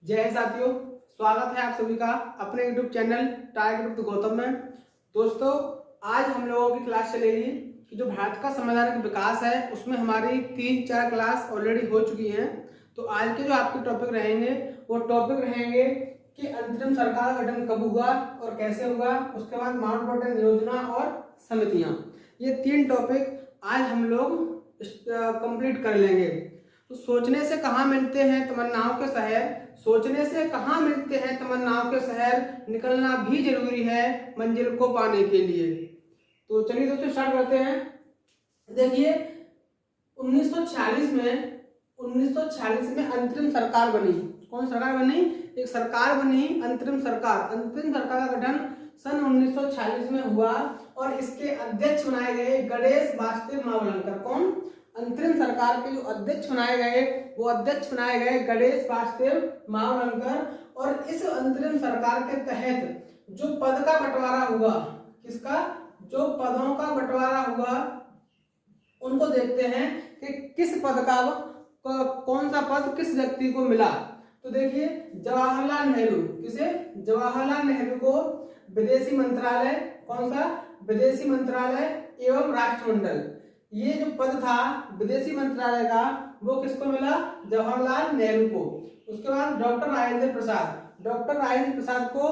जय हिंद साथियों, स्वागत है आप सभी का अपने YouTube channel tiger group Gautam में। दोस्तों, आज हम लोगों की क्लास चलेगी कि जो भारत का संवैधानिक विकास है उसमें हमारी 3-4 क्लास ऑलरेडी हो चुकी हैं। तो आज के जो आपके टॉपिक रहेंगे वो टॉपिक रहेंगे कि अंतरिम सरकार का गठन कब हुआ और कैसे हुआ, उसके बाद माउंटबेटन योजना और समितियां। ये 3 टॉपिक आज हम लोग कंप्लीट कर लेंगे। तो सोचने से कहाँ मिलते हैं तमन्नाओं के शहर, सोचने से कहाँ मिलते हैं तमन्नाओं के शहर, निकलना भी जरूरी है मंजिल को पाने के लिए। तो चलिए दोस्तों स्टार्ट करते हैं। देखिए 1946 में अंतरिम सरकार बनी। कौन सरकार बनी? एक सरकार बनी अंतरिम सरकार। अंतरिम सरकार का गठन सन 1946 में हुआ और इसके अध्यक्ष बनाए गए गणेश वासुदेव मावलंकर। कौन? अंतरिम सरकार के जो अध्यक्ष बनाए गए वो अध्यक्ष बनाए गए गणेश वासुदेव मावलंकर। और इस अंतरिम सरकार के तहत जो पद का बंटवारा हुआ, किसका? जो पदों का बंटवारा हुआ उनको देखते हैं कि किस पद का कौन सा पद किस व्यक्ति को मिला। तो देखिए जवाहरलाल नेहरू, किसे? जवाहरलाल नेहरू को विदेशी मंत्रालय, कौन सा? विदेशी मंत्रालय एवं राष्ट्रमंडल। ये जो पद था विदेशी मंत्रालय का वो किसको मिला? जवाहरलाल नेहरू को। उसके बाद डॉक्टर राजेंद्र प्रसाद को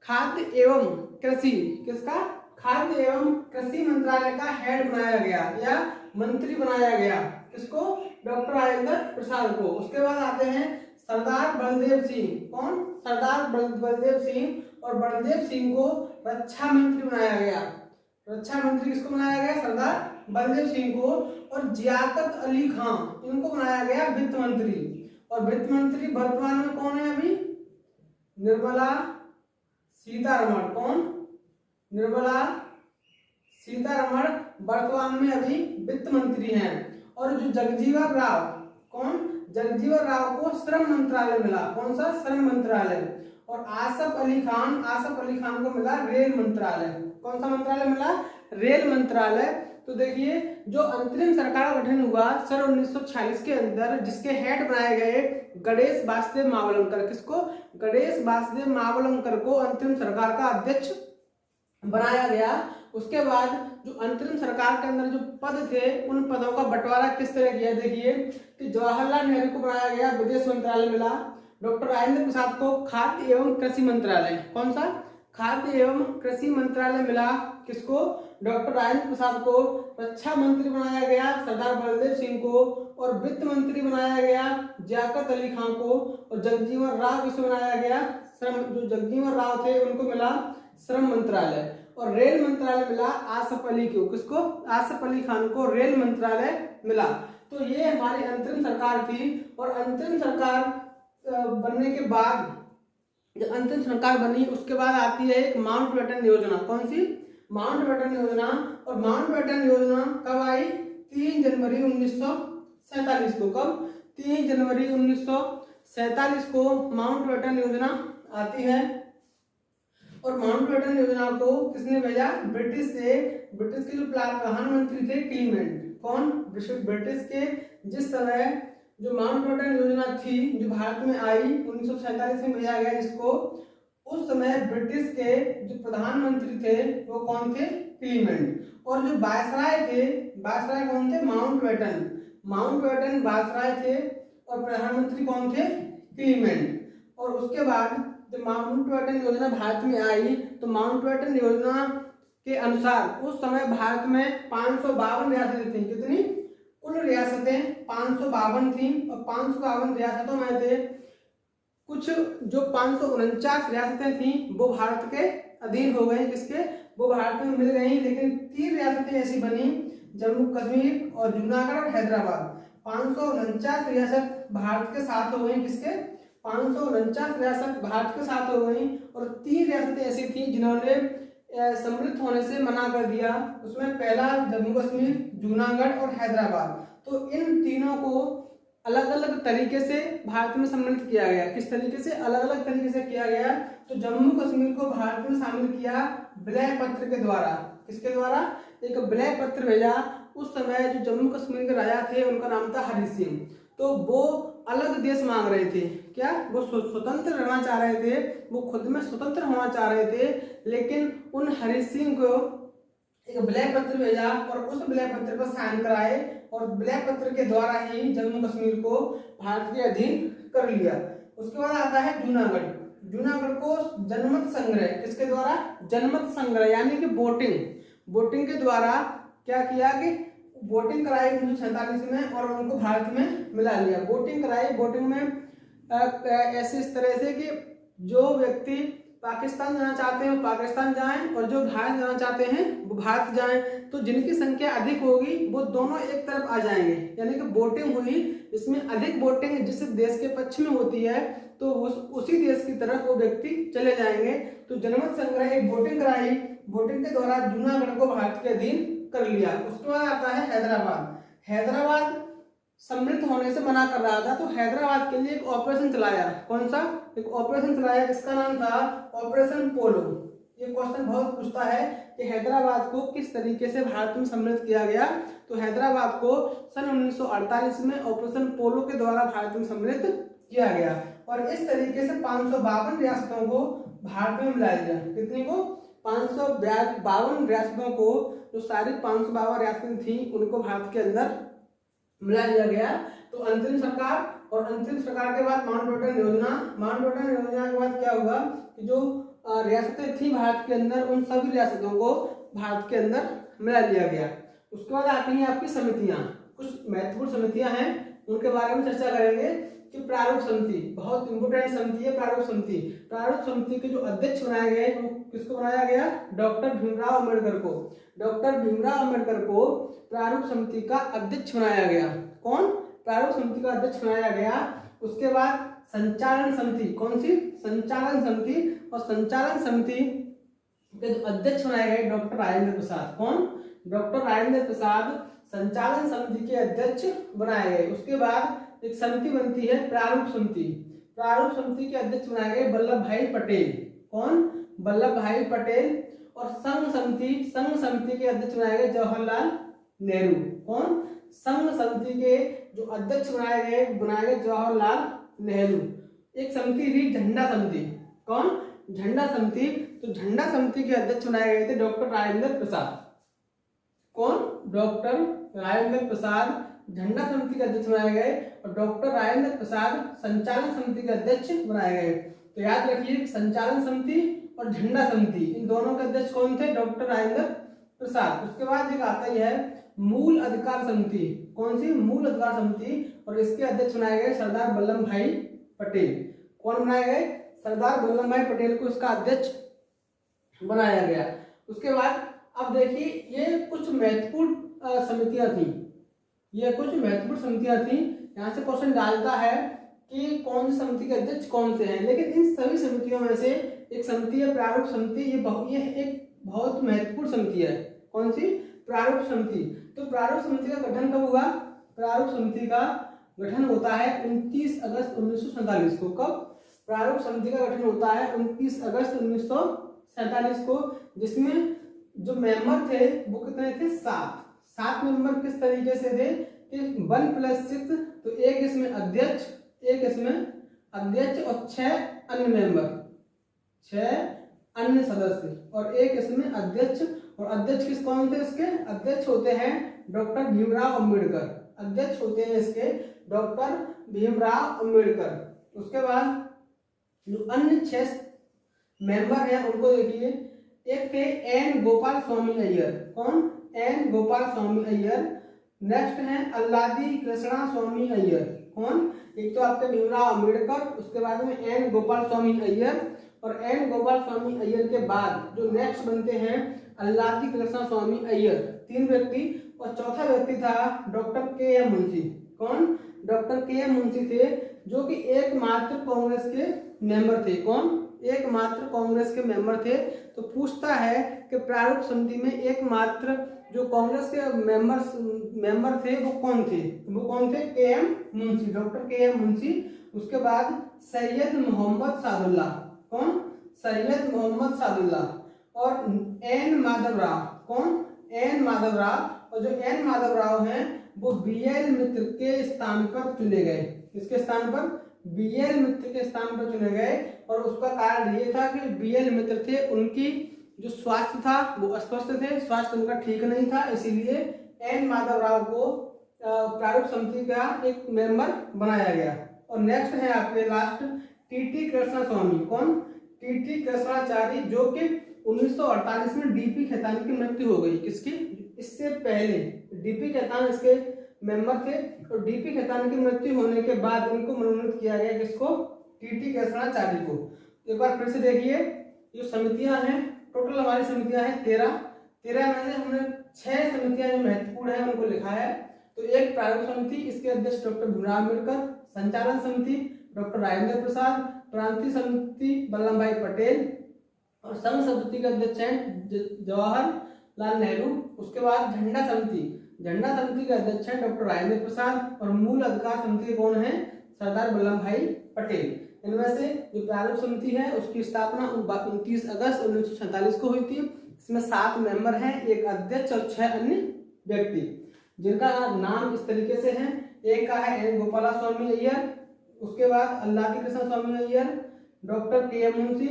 खाद्य एवं कृषि, किसका? खाद्य एवं कृषि मंत्रालय का हेड बनाया गया या मंत्री बनाया गया। किसको? डॉक्टर राजेंद्र प्रसाद को। उसके बाद आते हैं सरदार बलदेव सिंह। कौन? सरदार बलदेव सिंह। और बलदेव सिंह को रक्षा मंत्री बनाया गया। रक्षा मंत्री किसको बनाया गया? सरदार बलदेव सिंह को। और जियाकत अली खान, इनको बनाया गया वित्त मंत्री। और वित्त मंत्री वर्तमान में कौन है अभी? निर्मला सीतारमण। कौन? निर्मला सीतारमण वर्तमान में अभी वित्त मंत्री हैं। और जो जगजीवन राव, कौन? जगजीवन राव को श्रम मंत्रालय मिला। कौन सा? श्रम मंत्रालय। और आसफ अली खान को मिला रेल मंत्रालय। कौन सा मंत्रालय मिला? रेल मंत्रालय। तो देखिए जो अंतरिम सरकार का गठन हुआ सन 1946 के अंदर, जिसके हेड बनाए गए गणेश वासुदेव मावलंकर। किसको? गणेश वासुदेव मावलंकर को अंतरिम सरकार का अध्यक्ष बनाया गया। उसके बाद जो अंतरिम सरकार के अंदर जो पद थे उन पदों का बंटवारा किस तरह किया। देखिए कि जवाहरलाल नेहरू को बनाया गया विदेश मंत्रालय मिला। डॉक्टर राजेंद्र प्रसाद को खाद्य एवं कृषि मंत्रालय, कौन सा? खाद्य एवं कृषि मंत्रालय मिला। किसको? डॉक्टर राजेंद्र प्रसाद को। रक्षा मंत्री बनाया गया सरदार बलदेव सिंह को। और वित्त मंत्री बनाया गया जियाकत अली खान को। और जगजीवन राव किसको बनाया गया? जो जगजीवन राव थे उनको मिला श्रम मंत्रालय। और रेल मंत्रालय मिला आसफ अली को। किसको? आसफ अली खान को रेल मंत्रालय मिला। तो ये हमारी अंतरिम सरकार थी। और अंतरिम सरकार बनने के बाद, जब अंतरिम सरकार बनी उसके बाद आती है एक माउंटबेटन योजना। कौन सी? माउंटबेटन योजना। और माउंटबेटन योजना कब आई? 3 जनवरी 1947 को। कब? 3 जनवरी 1947 को माउंटबेटन योजना आती है। और माउंटबेटन योजना को किसने भेजा? ब्रिटिश से। ब्रिटिश के जो प्रधानमंत्री थे क्लीमेंट। कौन? ब्रिटिश के जिस समय जो माउंटबेटन योजना थी जो भारत में आई 1947 में भेजा गया जिसको, उस समय ब्रिटिश के जो प्रधानमंत्री थे वो कौन थे? क्लीमेंट। और जो वायसराय थे, वायसराय कौन थे? माउंटबेटन वायसराय थे। और प्रधानमंत्री कौन थे? क्लीमेंट। और उसके बाद जब माउंटबेटन योजना भारत में आई तो माउंटबेटन योजना के अनुसार उस समय भारत में 552 रियासतें थी। कितनी? कुल रियासतें 552 थी। और 552 रियासतों में से कुछ जो 549 रियासतें थी वो भारत के अधीन हो गई। किसके? वो भारत में मिल गई। लेकिन 3 रियासतें ऐसी बनी, जम्मू कश्मीर और जूनागढ़ और हैदराबाद। 549 रियासत भारत के साथ हो गई। किसके? 549 रियासत भारत के साथ हो गई। और 3 रियासतें ऐसी थी जिन्होंने सम्मिलित होने से मना कर दिया। उसमें पहला जम्मू कश्मीर, जूनागढ़ और हैदराबाद। तो इन तीनों को अलग अलग तरीके से भारत में सम्मिलित किया गया। किस तरीके से? अलग अलग तरीके से किया गया। तो जम्मू कश्मीर को भारत में शामिल किया विलय पत्र के द्वारा। किसके द्वारा? एक विलय पत्र भेजा। उस समय जो जम्मू कश्मीर के राजा थे उनका नाम था हरि सिंह। तो वो अलग देश मांग रहे थे। क्या वो स्वतंत्र रहना चाह रहे थे, वो खुद में स्वतंत्र होना चाह रहे थे, लेकिन उन हरि सिंह को एक विलय पत्र भेजा और उस विलय पत्र पर साइन कराए और विलय पत्र के द्वारा ही जम्मू कश्मीर को भारत के अधीन कर लिया। उसके बाद आता है जूनागढ़। जूनागढ़ को जनमत संग्रह, किसके द्वारा? जनमत संग्रह, यानी कि वोटिंग के द्वारा क्या किया कि वोटिंग कराई 1947 में और उनको भारत में मिला लिया। वोटिंग कराई, वोटिंग में ऐसे इस तरह से कि जो व्यक्ति पाकिस्तान जाना चाहते हैं वो पाकिस्तान जाएं और जो भारत जाना चाहते हैं वो भारत जाएं। तो जिनकी संख्या अधिक होगी वो दोनों एक तरफ आ जाएंगे, यानी कि वोटिंग हुई, इसमें अधिक वोटिंग जिस देश के पक्ष में होती है तो उसी देश की तरफ वो व्यक्ति चले जाएंगे। तो जनमत संग्रह एक वोटिंग कराई, वोटिंग के द्वारा जूनागढ़ को भारत के अधीन कर लिया। उसके बाद आता है हैदराबाद। हैदराबाद सम्मिलित होने से मना कर रहा था, तो हैदराबाद के लिए एक ऑपरेशन चलाया। कौन सा? एक ऑपरेशन चलाया, जिसका नाम था ऑपरेशन पोलो। ये क्वेश्चन बहुत पूछता है कि हैदराबाद को किस तरीके से भारत में सम्मिलित किया गया। तो हैदराबाद को सन 1948 में ऑपरेशन पोलो के द्वारा भारत में सम्मिलित किया गया और इस तरीके से 552 रियासतों को भारत में मिला दिया। कितनी को? 552 रियासतों को, जो सारी 552 रियासतें थी उनको भारत के अंदर मिला दिया गया। तो अंतरिम सरकार, और अंतरिम सरकार के बाद माउंटबेटन योजना। माउंटबेटन योजना के बाद क्या हुआ कि जो रियासतें थी भारत के अंदर उन सभी रियासतों को भारत के अंदर मिला लिया गया। उसके बाद आती हैं आपकी समितियां। कुछ महत्वपूर्ण समितियां हैं, उनके बारे में चर्चा करेंगे कि प्रारूप समिति बहुत इंपोर्टेंट समिति है। प्रारूप समिति, प्रारूप समिति के जो अध्यक्ष बनाए गए वो किसको बनाया गया? डॉक्टर भीमराव अम्बेडकर को। डॉक्टर भीमराव अम्बेडकर को प्रारूप समिति का अध्यक्ष बनाया गया। कौन? प्रारूप समिति का अध्यक्ष बनाया गया। उसके बाद संचालन समिति, कौन सी? संचालन समिति, और संचालन समिति के जो अध्यक्ष बनाए गए डॉक्टर राजेंद्र प्रसाद। कौन? डॉक्टर राजेंद्र प्रसाद संचालन समिति के अध्यक्ष बनाए गए। उसके बाद एक समिति बनती है प्रारूप समिति। प्रारूप समिति के अध्यक्ष बनाए गए वल्लभ भाई पटेल। कौन? वल्लभ भाई पटेल। और संघ समिति के अध्यक्ष बनाए गए जवाहरलाल नेहरू। कौन? संघ समिति के जो अध्यक्ष बनाए गए जवाहरलाल नेहरू। एक समिति थी झंडा समिति। कौन? झंडा समिति। तो झंडा समिति के अध्यक्ष बनाए गए थे डॉक्टर राजेंद्र प्रसाद। कौन? डॉक्टर राजेंद्र प्रसाद झंडा समिति के अध्यक्ष बनाए गए और डॉक्टर राजेंद्र प्रसाद संचालन समिति के अध्यक्ष बनाए गए। तो याद रखिए, संचालन समिति और झंडा समिति, इन दोनों के अध्यक्ष कौन थे? डॉक्टर राजेंद्र प्रसाद। उसके बाद एक आता ही है मूल अधिकार समिति। कौन सी? मूल अधिकार समिति, और इसके अध्यक्ष बनाए गए सरदार वल्लभ भाई पटेल। कौन बनाए गए? सरदार वल्लभ भाई पटेल को इसका अध्यक्ष बनाया गया। उसके बाद अब देखिए, ये कुछ महत्वपूर्ण समितियां थी। ये कुछ महत्वपूर्ण समितियां थी। यहाँ से क्वेश्चन डालता है कि कौन सी समिति के अध्यक्ष कौन से हैं, लेकिन इन सभी समितियों में से एक समिति है प्रारूप समिति। ये एक बहुत महत्वपूर्ण समिति है। कौन सी? प्रारूप समिति। तो प्रारूप समिति का गठन कब हुआ? प्रारूप समिति का गठन होता है 29 अगस्त 1947 को। कब? प्रारूप समिति का गठन होता है 29 अगस्त 1947 को, जिसमें जो मेंबर थे वो कितने थे? 7 मेंबर। किस तरीके से थे कि 1+6, तो एक इसमें अध्यक्ष और 6 अन्य मेंबर, 6 अन्य सदस्य, और एक इसमें अध्यक्ष। और अध्यक्ष किस कौन थे इसके? अध्यक्ष होते हैं डॉक्टर भीमराव अम्बेडकर। अध्यक्ष होते हैं इसके डॉक्टर भीमराव अम्बेडकर। उसके बाद जो अन्य 6 मेंबर हैं उनको देखिए। एक थे एन गोपाल स्वामी अय्यर। कौन? एन गोपाल स्वामी अय्यर। नेक्स्ट हैं अल्लादी कृष्णा स्वामी अय्यर। कौन? एक तो आपके भीमराव अम्बेडकर, उसके बाद में एन गोपाल स्वामी अय्यर, और एन गोपाल स्वामी अय्यर के बाद जो नेक्स्ट बनते हैं अल्लादी कृष्णा स्वामी अय्यर। 3 व्यक्ति, और चौथा व्यक्ति था डॉक्टर के.एम. मुंशी। कौन? Doctor KM. मुंशी थे, जो कि एकमात्र कांग्रेस के मेंबर थे। कौन? एकमात्र कांग्रेस के मेंबर थे। तो पूछता है कि प्रारूप समिति में एकमात्र जो कांग्रेस के मेंबर थे वो कौन थे? वो कौन थे? KM. Munshi, doctor KM. Munshi. उसके बाद सैयद मोहम्मद सादुल्लाह। कौन? सैयद मोहम्मद सादुल्लाह। और एन माधवराव। कौन? एन माधवराव। और जो एन माधवराव हैं वो बी.एल. मित्र के स्थान पर चुने गए। किसके स्थान पर? BL मित्र के स्थान पर चुने गए और उसका कारण ये था कि BL मित्र थे, उनकी जो स्वास्थ्य था वो अस्वस्थ थे, स्वास्थ्य उनका ठीक नहीं था, इसीलिए N माधव राव को प्रारूप समिति का एक मेंबर बनाया गया। और नेक्स्ट है आपके लास्ट TT कृष्णास्वामी। कौन? TT कृष्णाचारी, जो कि 1948 में DP खेतान की मृत्यु हो गई। किसकी? इससे पहले DP खेतान इसके मेंबर थे और DP खेतान की मृत्यु होने के बाद इनको मनोनीत किया गया। किसको? TT कृष्णाचारी को। एक बार फिर से देखिए, जो समितियां हैं, टोटल हमारी समितियां हैं 13 में से हमने 6 समितियां जो महत्वपूर्ण है उनको लिखा है। तो एक प्रारूप समिति, इसके अध्यक्ष डॉक्टर भीमराव अम्बेडकर, संचालन समिति डॉक्टर राजेंद्र प्रसाद, प्रांतीय समिति वल्लभ भाई पटेल और संघ समिति के अध्यक्ष हैं जवाहरलाल नेहरू। उसके बाद झंडा समिति के अध्यक्ष हैं डॉक्टर राजेंद्र प्रसाद और मूल अधिकार समिति के कौन है? सरदार वल्लभ भाई पटेल। इनमें से जो प्रारूप समिति है उसकी स्थापना 29 अगस्त 1947 को हुई थी। इसमें 7 मेंबर हैं, एक अध्यक्ष और 6 अन्य व्यक्ति, जिनका नाम इस तरीके से है। एक का है N गोपालास्वामी अय्यर, उसके बाद अल्लादी कृष्ण स्वामी अय्यर, डॉक्टर KM मुंशी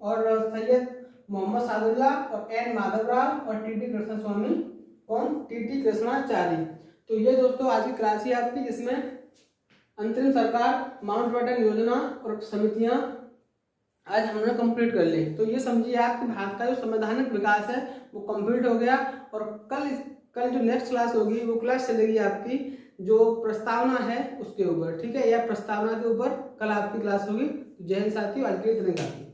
और सैयद मोहम्मद सादुल्ला और N माधव राव और TT कृष्णास्वामी। कौन? TT कृष्णाचारी। तो ये दोस्तों आज की क्लास ही आपकी, जिसमें अंतरिम सरकार, माउंटबेटन योजना और समितियां आज हमने कंप्लीट कर ली। तो ये समझिए आपके भारत का जो संवैधानिक विकास है वो कंप्लीट हो गया। और कल जो नेक्स्ट क्लास होगी वो क्लास चलेगी आपकी जो प्रस्तावना है उसके ऊपर, ठीक है, या प्रस्तावना के ऊपर कल आपकी क्लास होगी। जय हिंद साथियों, आज के लिए इतने काफी।